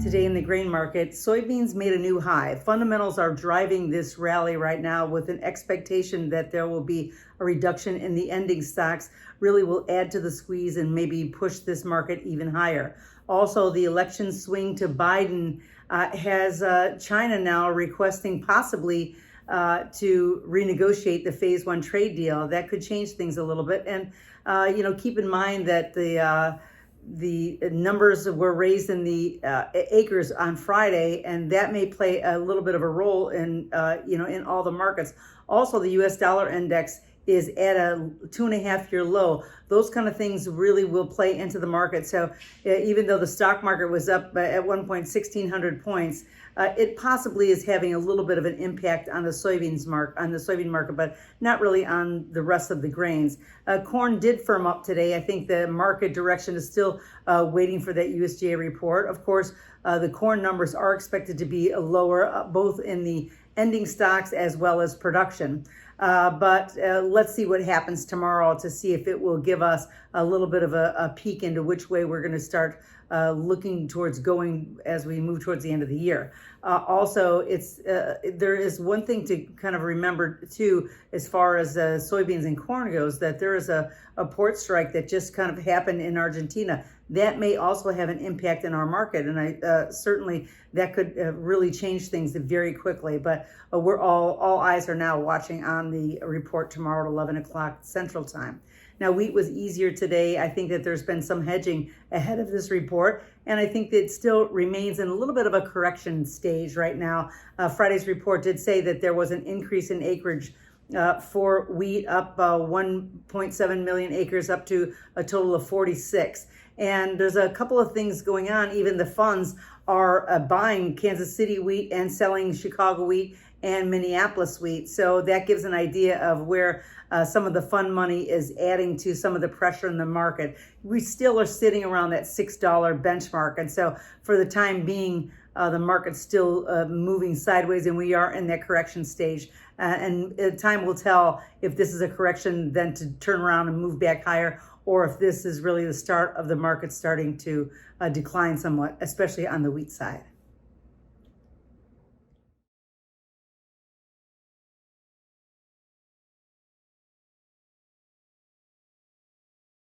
Today in the grain market, soybeans made a new high. Fundamentals are driving this rally right now with an expectation that there will be a reduction in the ending stocks, really will add to the squeeze and maybe push this market even higher. Also, the election swing to Biden has China now requesting possibly to renegotiate the phase one trade deal. That could change things a little bit. And, keep in mind that the numbers were raised in the acres on Friday, and that may play a little bit of a role in in all the markets. Also, the U.S. dollar index is at a 2.5-year low. Those kind of things really will play into the market. So even though the stock market was up at one point 1,600 points, it possibly is having a little bit of an impact on the soybean market, but not really on the rest of the grains. Corn did firm up today. I think the market direction is still waiting for that USDA report. Of course, the corn numbers are expected to be lower, both in the ending stocks as well as production. But let's see what happens tomorrow to see if it will give us a little bit of a peek into which way we're going to start looking towards going as we move towards the end of the year. Also, there is one thing to kind of remember too, as far as soybeans and corn goes, that there is a port strike that just kind of happened in Argentina. That may also have an impact in our market, and I certainly that could really change things very quickly. But we're all eyes are now watching on the report tomorrow at 11 o'clock Central Time. Now, wheat was easier today. I think that there's been some hedging ahead of this report, and I think that it still remains in a little bit of a correction stage right now. Friday's report did say that there was an increase in acreage for wheat, up 1.7 million acres, up to a total of 46. And there's a couple of things going on. Even the funds are buying Kansas City wheat and selling Chicago wheat and Minneapolis wheat. So that gives an idea of where some of the fund money is adding to some of the pressure in the market. We still are sitting around that $6 benchmark. And so for the time being, the market's still moving sideways, and we are in that correction stage. And time will tell if this is a correction then to turn around and move back higher, or if this is really the start of the market starting to decline somewhat, especially on the wheat side.